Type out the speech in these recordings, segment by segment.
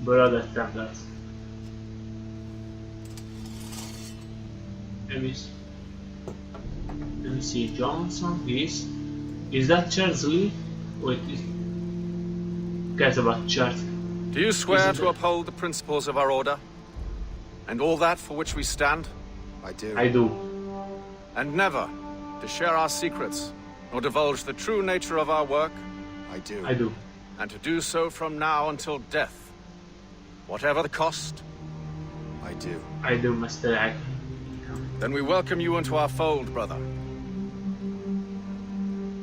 Brother Templars. Let me see. Johnson is that Charles Lee? Wait, cares about Charles. Do you swear to uphold the principles of our order? And all that for which we stand? I do. I do. And never to share our secrets, nor divulge the true nature of our work? I do. I do. And to do so from now until death, whatever the cost? I do. I do, Master. Then we welcome you into our fold, brother.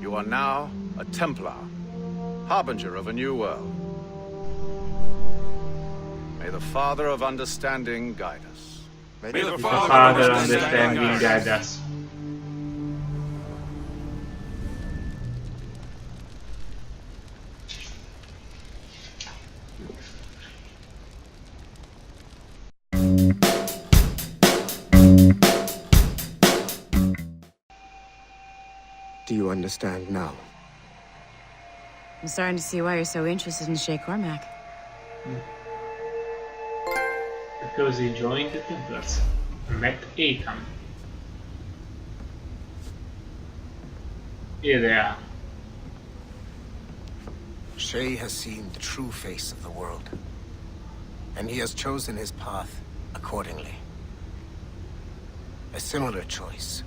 You are now a Templar, harbinger of a new world. May the Father of Understanding guide us. May the Father understanding guide us. Do you understand now? I'm starting to see why you're so interested in Shay Cormac. Because he joined the Templars and met Aiken. Here they are. Shay has seen the true face of the world, and he has chosen his path accordingly. A similar choice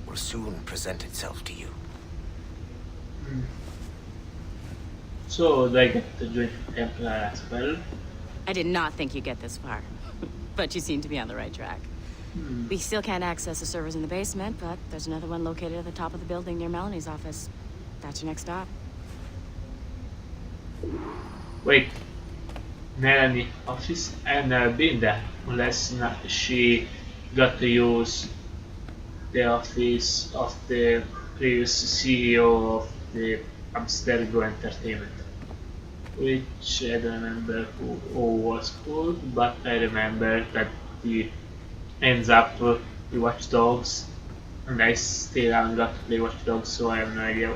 will soon present itself to you. So they get to join the Templar as well. I did not think you'd get this far, but you seem to be on the right track. We still can't access the servers in the basement, but there's another one located at the top of the building near Melanie's office. That's your next stop. Wait, Melanie office? I've never been there, unless not she got to use the office of the previous CEO of the Abstergo Entertainment, which I don't remember who was called, but I remember that he ends up with Watch Dogs, and I still haven't got to play Watch Dogs, so I have no idea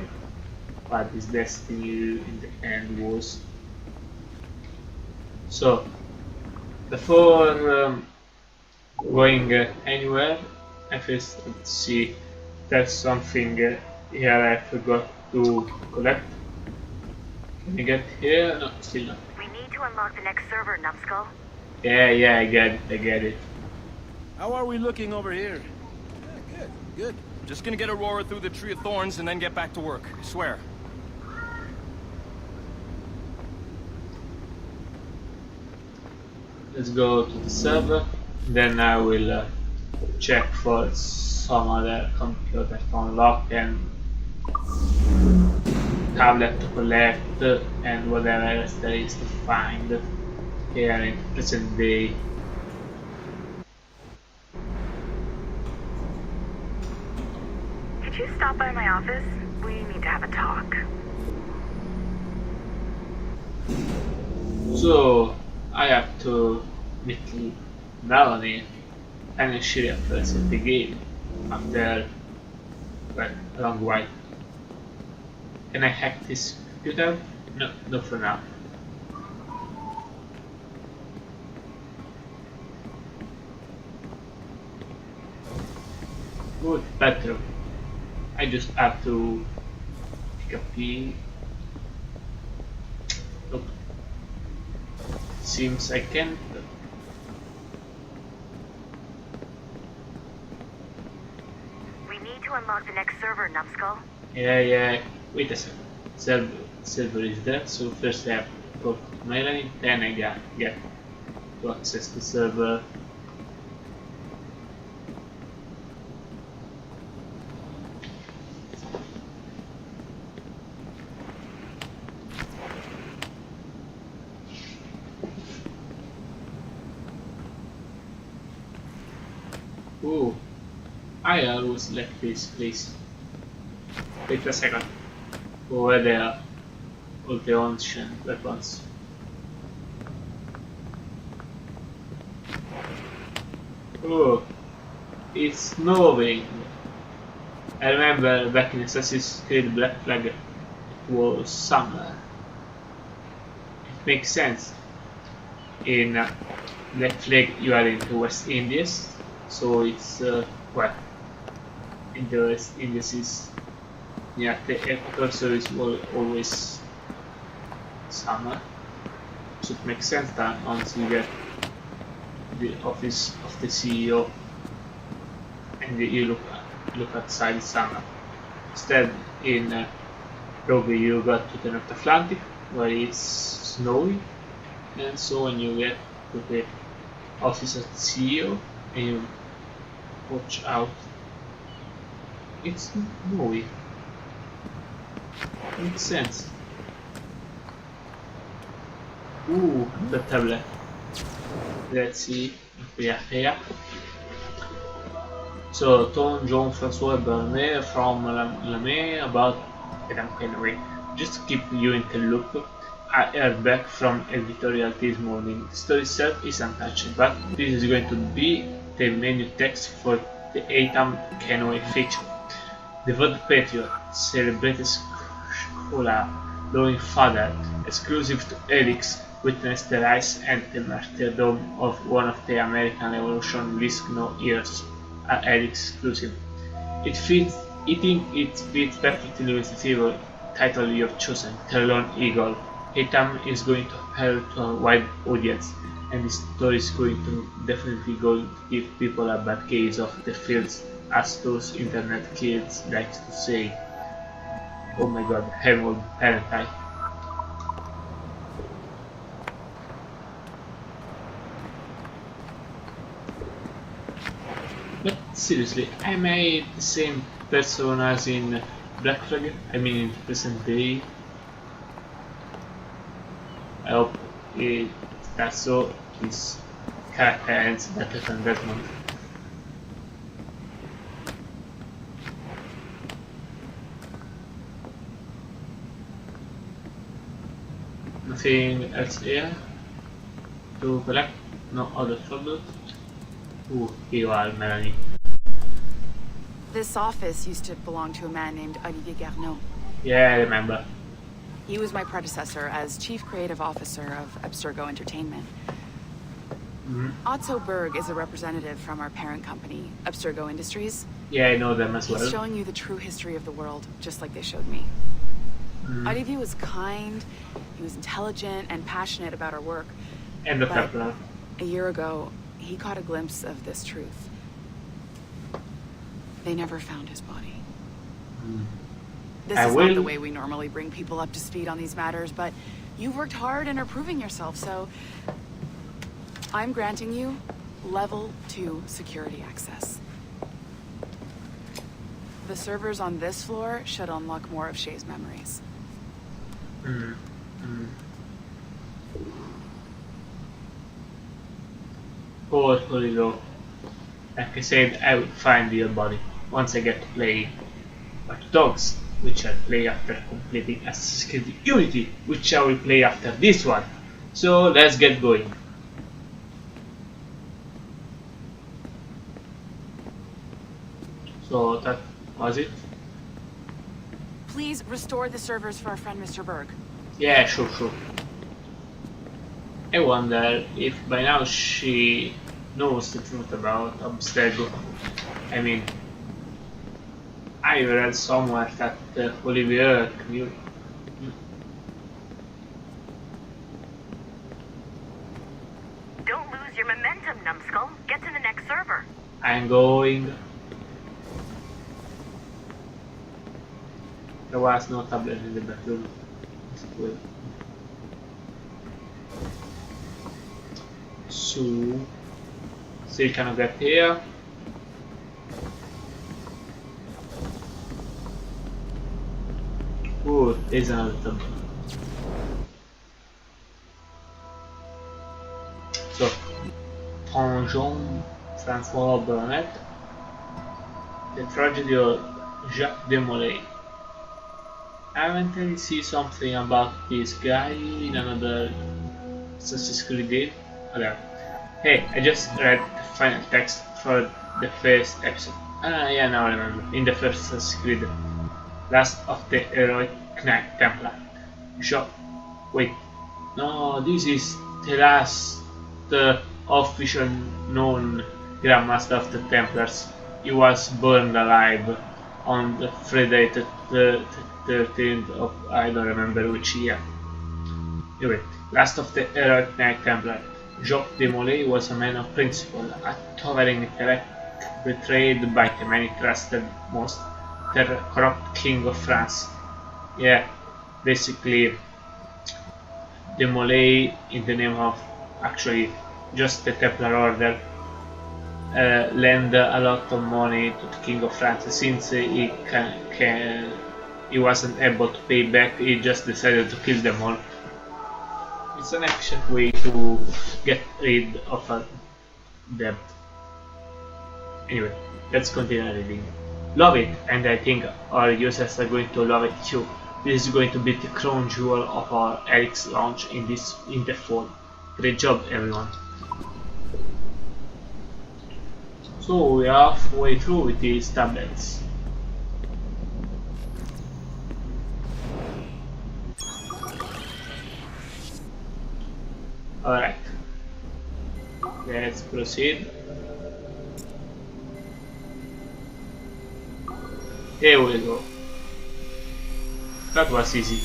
what his destiny in the end was. So, before going anywhere, I first let's see there's something here I forgot to collect. Can you get here? No, still not. We need to unlock the next server, Numbskull. Yeah, I get it. How are we looking over here? Yeah, good. Just gonna get Aurora through the Tree of Thorns and then get back to work, I swear. Let's go to the server, then I will check for some other computer to unlock and tablet to collect and whatever else there is to find here in present day. Could you stop by my office? We need to have a talk. So I have to meet Melanie and she appears in the game after a long while. Can I hack this computer? No, not for now. Good, better. I just have to pick a P. Nope. Seems I can't. We need to unlock the next server, Numbskull. Yeah. Wait a second. Server is there, so first I have to go to Melanie, then I get to access the server. Oh, I always like this place. Wait a second. Over there, all the ancient weapons. Oh, it's snowing. I remember back in Assassin's Creed Black Flag, it was summer. It makes sense. in Black Flag you are in the West Indies, so it's well, in the West Indies is near the equator, so it's always summer. So it makes sense that once you get the office of the CEO and you look outside, it's summer. Instead, in Rogue you got to the North Atlantic where it's snowy, and so when you get to the office of the CEO and you watch out, it's snowy. Makes sense. Ooh, the tablet. Let's see what we have here. So, Tom, John, Francois, Bernet from Lamé about Madame Canary. Just to keep you in the loop, I heard back from editorial this morning. The story itself is untouched, but this is going to be the menu text for the Atam Canoe feature. Devoted Patriot, celebrated scholar, loving father, exclusive to Elix, witnessed the rise and the martyrdom of one of the American Revolution risk no ears, Elix exclusive. It fits perfectly with the title you've chosen, The Lone Eagle. Hitam is going to appeal to a wide audience, and the story is going to definitely give people a bad case of the fields, as those internet kids like to say. Oh my god, Harold, aren't I? But seriously, am I the same person as in Black Flag? I mean in the present day? I hope that's so. His character ends better than Desmond. Nothing else here to collect? No other trouble? Ooh, here you are, Melanie. This office used to belong to a man named Olivier Garneau. Yeah, I remember. He was my predecessor as Chief Creative Officer of Abstergo Entertainment. Otto Berg is a representative from our parent company, Abstergo Industries. Yeah, I know them as well. He's showing you the true history of the world, just like they showed me. Olivier was kind, he was intelligent and passionate about our work. And the but Kepler. a year ago, he caught a glimpse of this truth. They never found his body. This is not the way we normally bring people up to speed on these matters, but you've worked hard and are proving yourself, so I'm granting you level 2 security access. The servers on this floor should unlock more of Shay's memories. Poor Holido. Like I said, I will find your body once I get to play Watch Dogs, which I'll play after completing Assassin's Creed Unity, which I will play after this one. So let's get going. So that was it? Please restore the servers for our friend Mr. Berg. Yeah, sure. I wonder if by now she knows the truth about Abstergo. I mean, I read somewhere that Olivier knew. Don't lose your momentum, numbskull. Get to the next server. I'm going. There was no tablet in the bathroom. So, still cannot get here. Oh, there's another tab. So, Jean Francois Burnett, the tragedy of Jacques Demolay. Haven't I seen something about this guy in another Assassin's Creed game? Okay. Hey, I just read the final text for the first episode. Yeah, now I remember. In the first Assassin's Creed, Last of the Heroic Knight Templar. Sure. Wait. No, this is the last the official known Grand Master of the Templars. He was burned alive on the Friday the 13th of I don't remember which year. Anyway, last of the heroic Knight Templar, Jacques de Molay was a man of principle, a towering intellect, betrayed by the many trusted most the corrupt king of France. Yeah, basically de Molay in the name of actually just the Templar Order lend a lot of money to the king of France since he wasn't able to pay back. He just decided to kill them all. It's an efficient way to get rid of a debt. Anyway, let's continue reading. Love it, and I think our users are going to love it too. This is going to be the crown jewel of our Eric's launch in the fall. Great job, everyone. So we are halfway through with these tablets. Alright, let's proceed. Here we go. That was easy.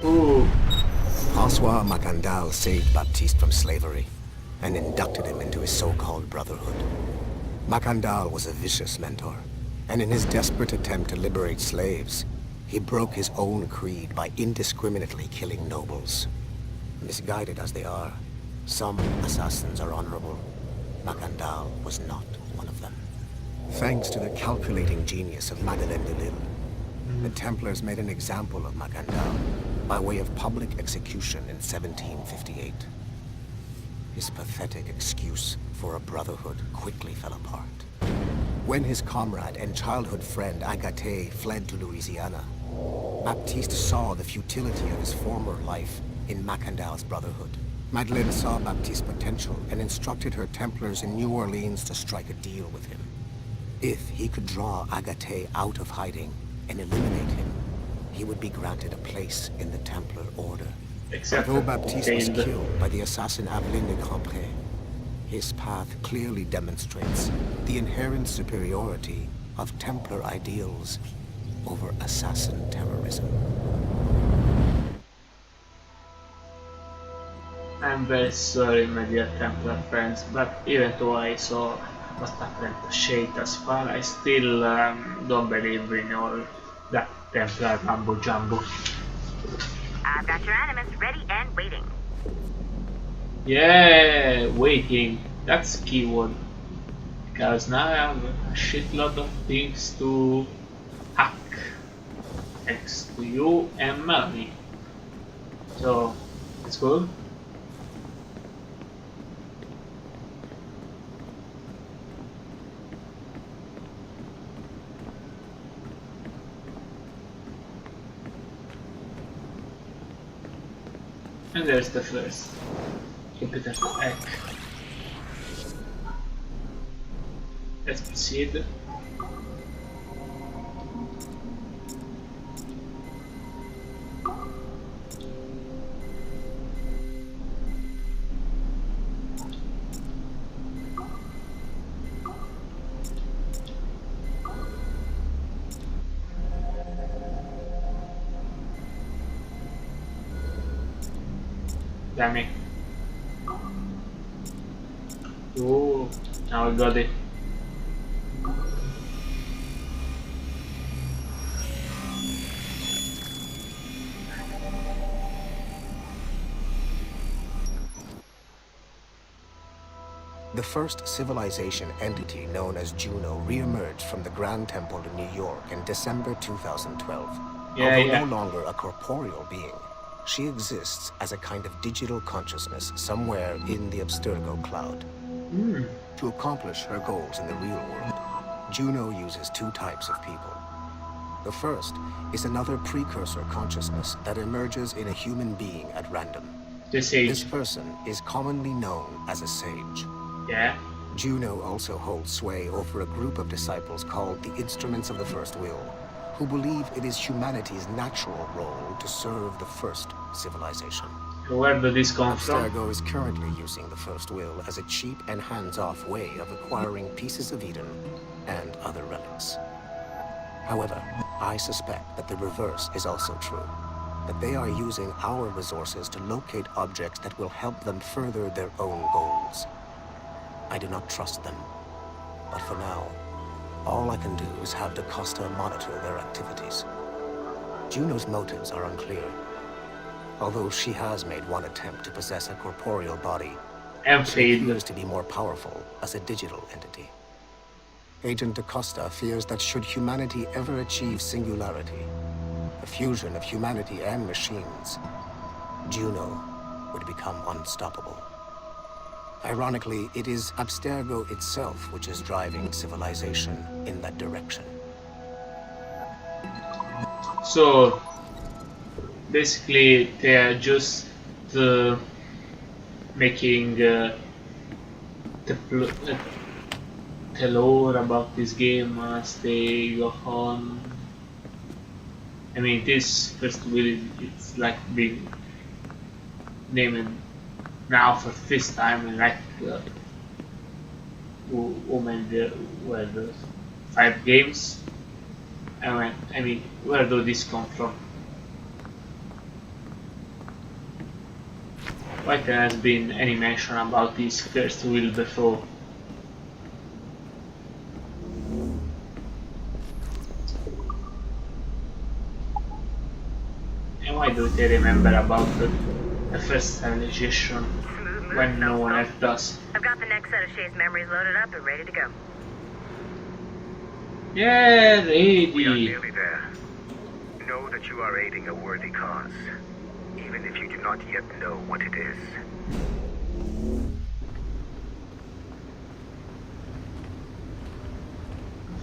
Ooh. François Macandal saved Baptiste from slavery and inducted him into his so-called brotherhood. Macandal was a vicious mentor, and in his desperate attempt to liberate slaves, he broke his own creed by indiscriminately killing nobles. Misguided as they are, some assassins are honorable. Macandal was not one of them. Thanks to the calculating genius of Madeleine de Lille, the Templars made an example of Macandal by way of public execution in 1758. His pathetic excuse for a brotherhood quickly fell apart. When his comrade and childhood friend Agathe fled to Louisiana, Baptiste saw the futility of his former life in Macandal's brotherhood. Madeleine saw Baptiste's potential and instructed her Templars in New Orleans to strike a deal with him. If he could draw Agathe out of hiding and eliminate him, he would be granted a place in the Templar Order. Although Baptiste was killed by the assassin Aveline de Grandpré, his path clearly demonstrates the inherent superiority of Templar ideals over assassin terrorism. I'm very sorry, my dear Templar friends, but even though I saw what happened to Shay thus far, I still don't believe in all that Templar mumbo jumbo. I've got your animus ready and waiting. Yeah, waiting. That's keyword. Because now I have a shitload of things to hack. Thanks to you and Melanie. So, let's go. And there's the first. Jupiter egg. Let's proceed. Damn it. Oh, now we got it. The first civilization entity known as Juno re-emerged from the Grand Temple in New York in December 2012. Although no longer a corporeal being, she exists as a kind of digital consciousness somewhere in the Abstergo cloud. To accomplish her goals in the real world, Juno uses two types of people. The first is another precursor consciousness that emerges in a human being at random. The sage. This person is commonly known as a sage. Yeah. Juno also holds sway over a group of disciples called the Instruments of the First Will, who believe it is humanity's natural role to serve the first civilization. Where did this come from? Abstergo is currently using the First Will as a cheap and hands-off way of acquiring pieces of Eden and other relics. However, I suspect that the reverse is also true, that they are using our resources to locate objects that will help them further their own goals. I do not trust them, but for now, all I can do is have DaCosta monitor their activities. Juno's motives are unclear, although she has made one attempt to possess a corporeal body. She appears to be more powerful as a digital entity. Agent DaCosta fears that should humanity ever achieve singularity, a fusion of humanity and machines, Juno would become unstoppable. Ironically, it is Abstergo itself which is driving civilization in that direction. So, basically, they are just making the lore about this game as they go on. I mean, this first will, it's like being named now for the first time in like were the 5 games. I mean, where do this come from? Why there has been any mention about this first will before? And why do they remember about the first civilization when no one else does? I've got the next set of Shay's memories loaded up and ready to go. Yeah, ready. We are nearly there. Know that you are aiding a worthy cause, even if you do not yet know what it is.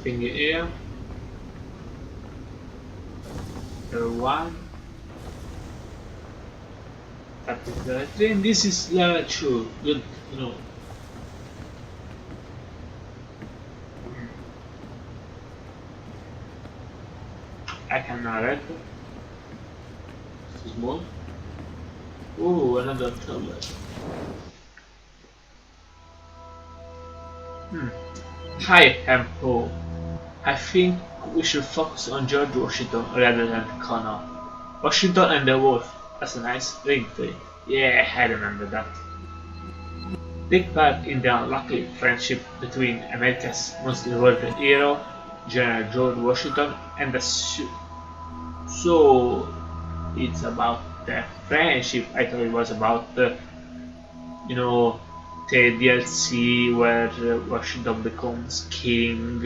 Finger here. Level 1. That is level 3, and this is level 2. Good to know. I can narrate. Too small. Ooh, another tablet. Hi, Empo. I think we should focus on George Washington rather than Connor. Washington and the Wolf. That's a nice ring to it. Yeah, I remember that. Take part in the unlucky friendship between America's most rewarded hero, General George Washington, and the So it's about the friendship. I thought it was about the DLC where Washington becomes king,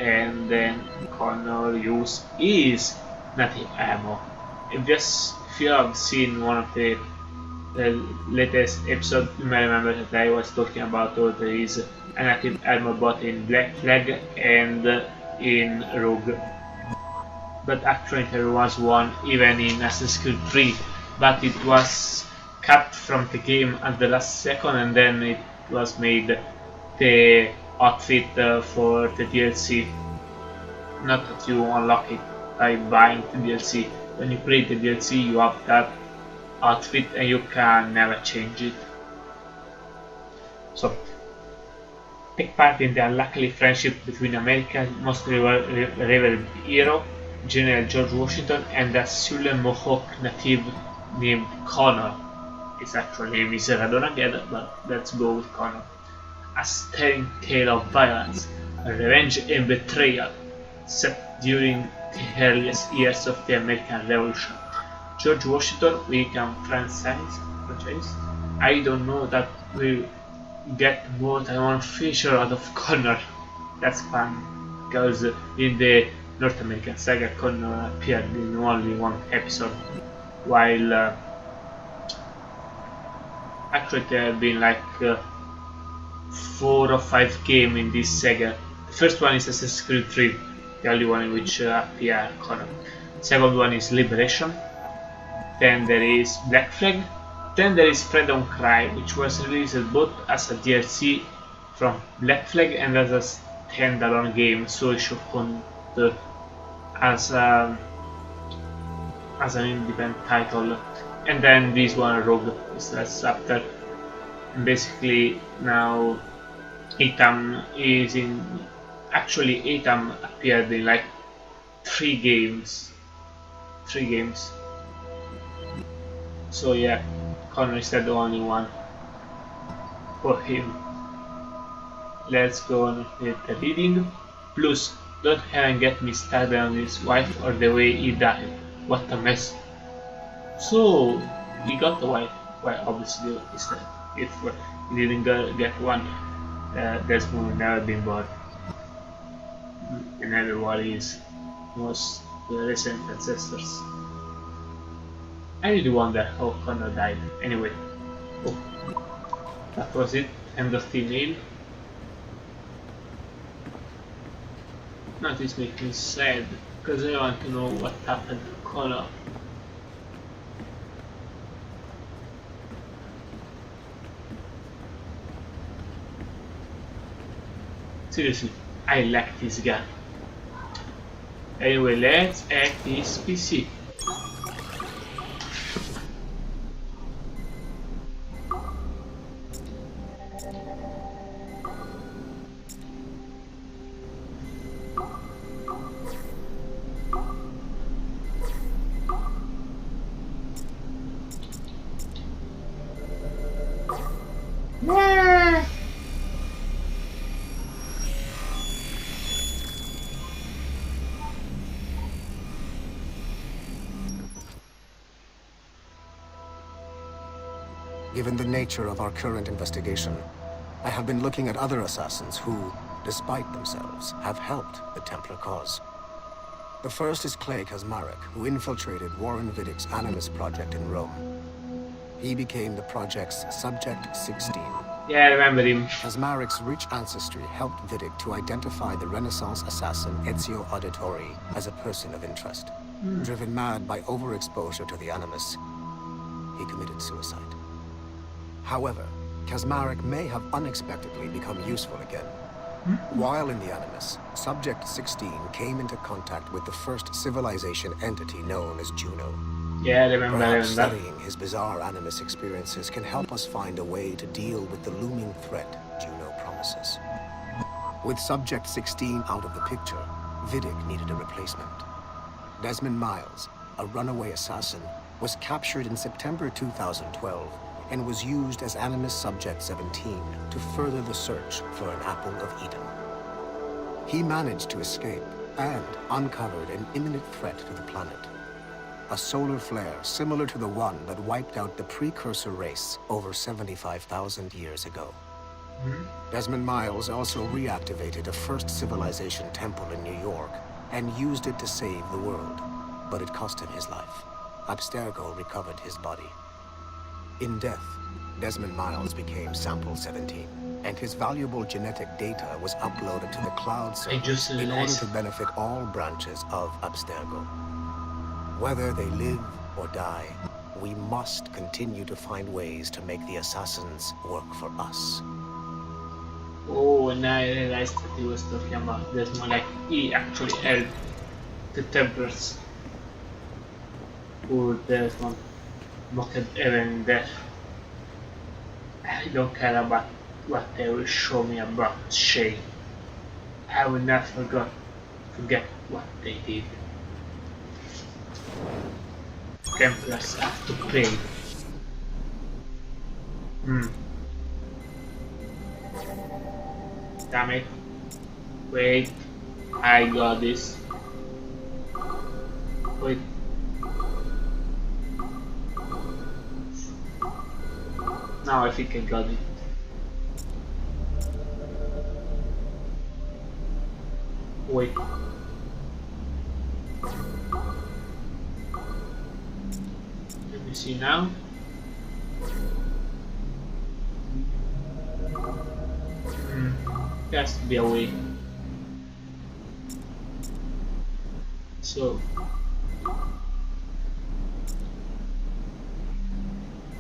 and then Connor uses his native ammo. If you have seen one of the latest episodes, you may remember that I was talking about how there is an active armor both in Black Flag and in Rogue. But actually there was one even in Assassin's Creed 3, but it was cut from the game at the last second, and then it was made the outfit for the DLC. Not that you unlock it by buying the DLC. When you play the DLC, you have that outfit and you can never change it. So, take part in the unlucky friendship between America's most revered hero, General George Washington, and a Sullen Mohawk native named Connor. His actual name is Radonaged, but let's go with Connor. A stirring tale of violence, revenge and betrayal, set during the earliest years of the American Revolution. George Washington, we can franchise. I don't know that we'll get more than one feature out of Connor. That's fun, because in the North American saga, Connor appeared in only one episode, while actually there have been like 4 or 5 games in this saga. The first one is Assassin's Creed 3, the only one in which appear Connor. Second one is Liberation. Then there is Black Flag. Then there is Freedom Cry, which was released both as a DLC from Black Flag and as a standalone game, so it should count as as an independent title. And then this one, Rogue, is that's after. And basically now Ethan is in. Actually, Ethan appeared in like 3 games. 3 games. So yeah, Connor is the only one for him. Let's go on with the reading. Plus, don't even get me started on his wife or the way he died. What a mess. So, he got a wife. Well, obviously, if he didn't get one, Desmond would never been born. And everybody was the recent ancestors. I really wonder how Connor died. Anyway, oh, that was it. End of the email. Now this makes me sad because I want to know what happened to Connor. Seriously, I like this guy. Anyway, let's add this PC. Given the nature of our current investigation, I have been looking at other assassins who, despite themselves, have helped the Templar cause. The first is Clay Kazmarek, who infiltrated Warren Viddick's Animus project in Rome. He became the project's Subject 16. Yeah, I remember him. Kazmarek's rich ancestry helped Viddick to identify the Renaissance assassin Ezio Auditore as a person of interest. Driven mad by overexposure to the Animus, he committed suicide. However, Kazmarek may have unexpectedly become useful again. While in the Animus, Subject 16 came into contact with the first civilization entity known as Juno. Yeah, I remember Perhaps that. studying his bizarre Animus experiences can help us find a way to deal with the looming threat Juno promises. With Subject 16 out of the picture, Viddick needed a replacement. Desmond Miles, a runaway assassin, was captured in September 2012 and was used as Animus Subject 17 to further the search for an Apple of Eden. He managed to escape and uncovered an imminent threat to the planet. A solar flare similar to the one that wiped out the precursor race over 75,000 years ago. Desmond Miles also reactivated a first civilization temple in New York and used it to save the world, but it cost him his life. Abstergo recovered his body. In death, Desmond Miles became Sample 17, and his valuable genetic data was uploaded to the cloud server in order to benefit all branches of Abstergo. Whether they live or die, we must continue to find ways to make the assassins work for us. Oh, and I realized that he was talking about Desmond, like he actually helped the Templars. Poor Desmond. Mocked even death. I don't care about what they will show me about Shay. I will not forget what they did. Templars have to pay. Damn it. Wait. I got this. Wait. Now I think I got it. Wait. Let me see now. There has to be a way. So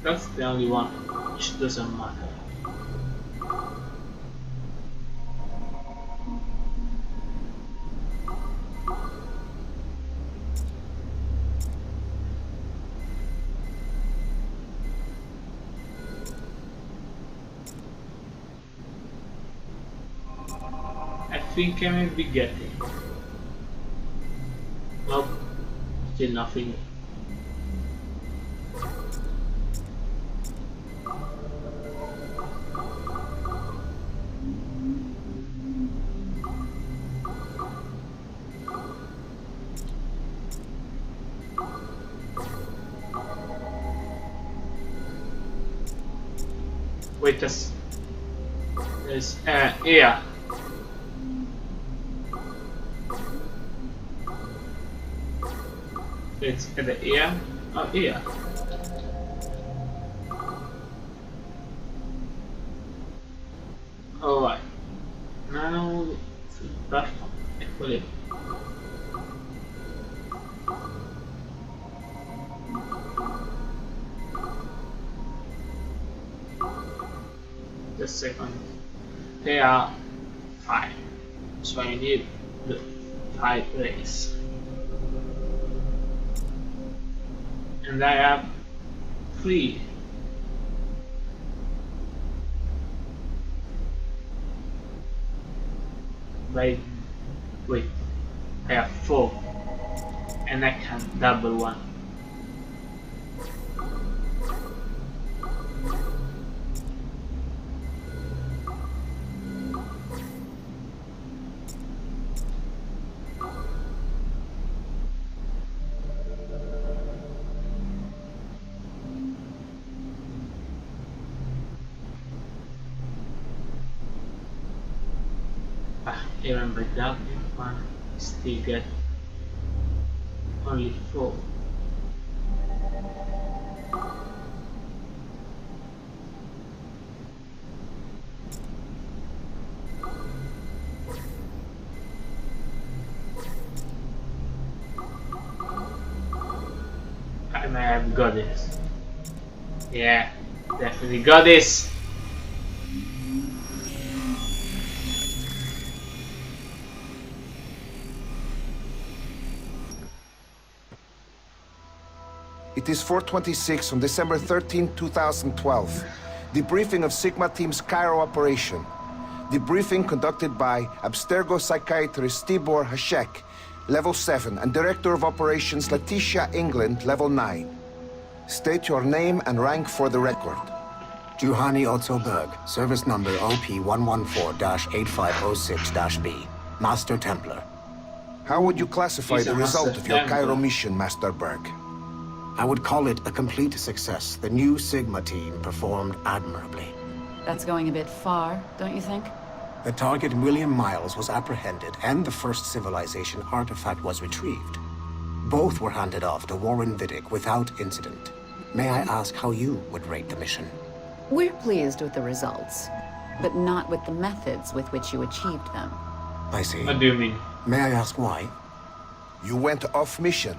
that's the only one, which doesn't matter. think I may be getting. Nope, still nothing. Wait, there's yeah. It's at the ear. Oh, ear. Alright. Now the platform equilibrium. The second. They are 5. So I need the 5 rays. And I have 3. Wait, I have 4, and I can double 1. Even by doubling 1, I still get only 4. I may have got this. Yeah, definitely got this. It is 4:26 on December 13, 2012. Debriefing of Sigma Team's Cairo operation. Debriefing conducted by Abstergo psychiatrist Tibor Hashek, Level 7, and Director of Operations Letitia England, Level 9. State your name and rank for the record. Juhani Otzoberg, service number OP114-8506-B, Master Templar. How would you classify He's a the result Master of your Templar. Cairo mission, Master Berg? I would call it a complete success. The new Sigma team performed admirably. That's going a bit far, don't you think? The target, William Miles, was apprehended, and the first civilization artifact was retrieved. Both were handed off to Warren Vidic without incident. May I ask how you would rate the mission? We're pleased with the results, but not with the methods with which you achieved them. I see. What do you mean? May I ask why? You went off mission.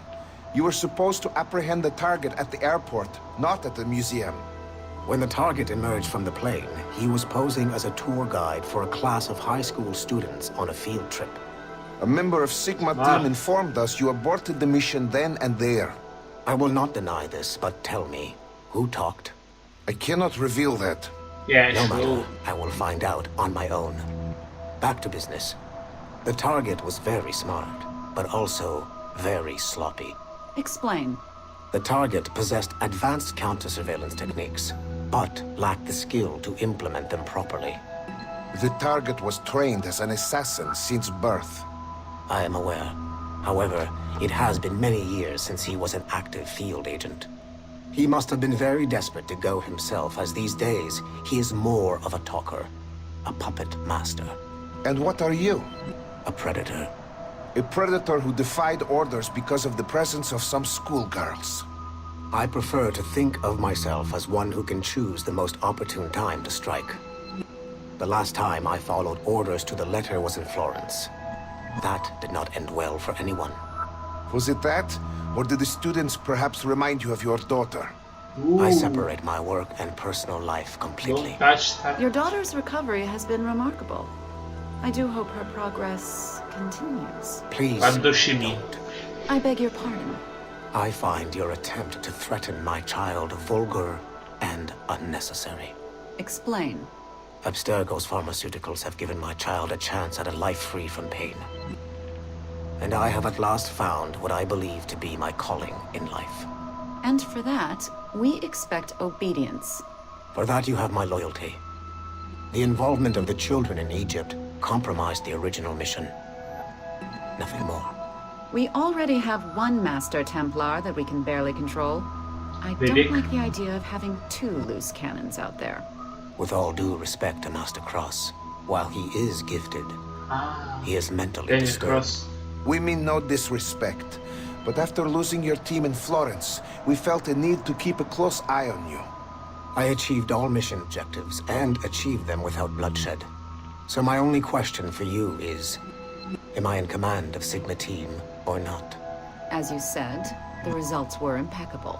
You were supposed to apprehend the target at the airport, not at the museum. When the target emerged from the plane, he was posing as a tour guide for a class of high school students on a field trip. A member of Sigma Team informed us you aborted the mission then and there. I will not deny this, but tell me, who talked? I cannot reveal that. Yeah, No so matter, I will find out on my own. Back to business. The target was very smart, but also very sloppy. Explain. The target possessed advanced counter-surveillance techniques, but lacked the skill to implement them properly. The target was trained as an assassin since birth. I am aware. However, it has been many years since he was an active field agent. He must have been very desperate to go himself, as these days he is more of a talker, a puppet master. And what are you? A predator. A predator who defied orders because of the presence of some schoolgirls. I prefer to think of myself as one who can choose the most opportune time to strike. The last time I followed orders to the letter was in Florence. That did not end well for anyone. Was it that? Or did the students perhaps remind you of your daughter? I separate my work and personal life completely. don't touch that. Your daughter's recovery has been remarkable. I do hope her progress continues. Please, What does she mean? don't. I beg your pardon. I find your attempt to threaten my child vulgar and unnecessary. Explain. Abstergo's pharmaceuticals have given my child a chance at a life free from pain. And I have at last found what I believe to be my calling in life. And for that, we expect obedience. For that you have my loyalty. The involvement of the children in Egypt compromised the original mission. Nothing more. We already have one Master Templar that we can barely control. I don't like the idea of having two loose cannons out there. With all due respect to Master Cross, while he is gifted, he is mentally disturbed. We mean no disrespect, but after losing your team in Florence, we felt a need to keep a close eye on you. I achieved all mission objectives, and achieved them without bloodshed. So my only question for you is, am I in command of Sigma Team or not? As you said, the results were impeccable.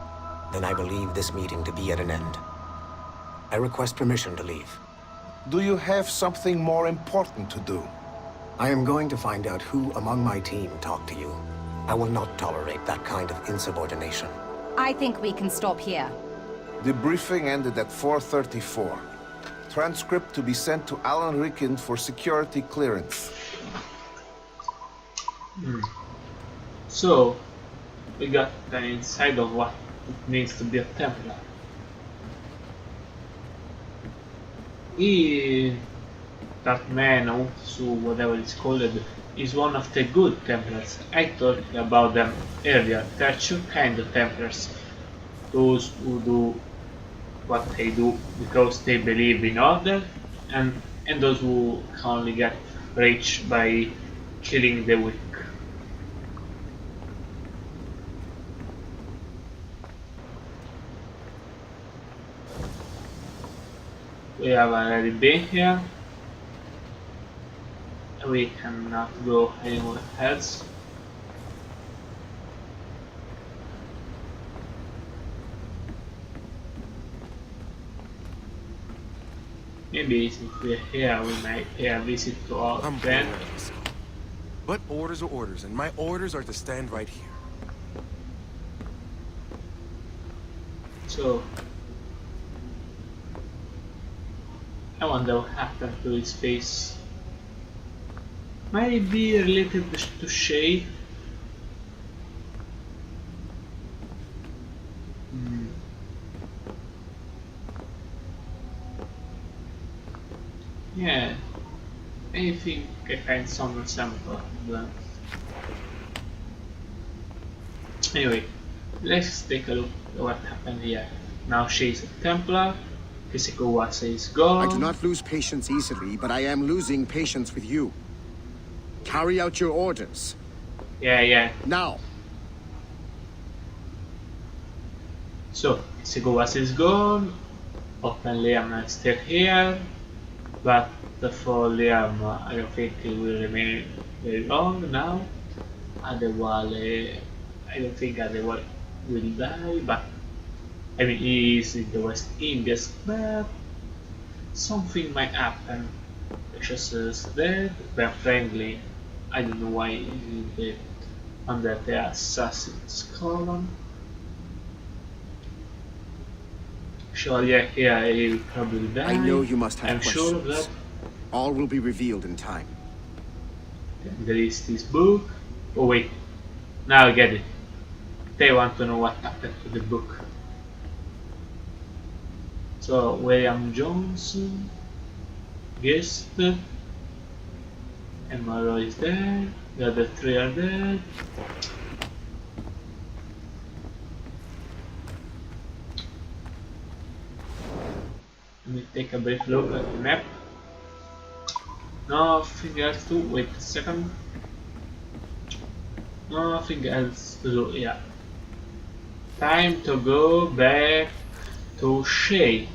Then I believe this meeting to be at an end. I request permission to leave. Do you have something more important to do? I am going to find out who among my team talked to you. I will not tolerate that kind of insubordination. I think we can stop here. The briefing ended at 4:34. Transcript to be sent to Alan Ricken for security clearance. So, we got the inside of what it means to be a Templar. That man, also whatever it's called, is one of the good Templars. I talked about them earlier. There are two kinds of Templars. Those who do what they do because they believe in order, and those who only get rich by killing the weak. We have already been here. We cannot go anywhere else. Maybe if we're here, we might pay a visit to our friend. But orders are orders, and my orders are to stand right here. So, I wonder what happened to his face. Might it be related to Shay? Yeah, I think I find some example of that. Anyway, let's take a look at what happened here. Now she's a Templar. Kisikuwase is gone. I do not lose patience easily, but I am losing patience with you. Carry out your orders. Yeah. Now. So, Kisikuwase is gone. Open Liam is still here. But for Liam, I don't think he will remain very long now. Adewale, I don't think Adewale will die, but I mean, he is in the West Indies, but something might happen. Precious is dead, they're friendly. I don't know why he's dead under the assassin's column. Sure, yeah, here he will probably die. I know you must have I'm questions. sure of that. All will be revealed in time. Then there is this book. Oh wait, now I get it. They want to know what happened to the book. So William Johnson, Guest, Emma Roy is there, the other three are there. Let me take a brief look at the map. Nothing else to wait a second. Nothing else to do, yeah. Time to go back to Shay.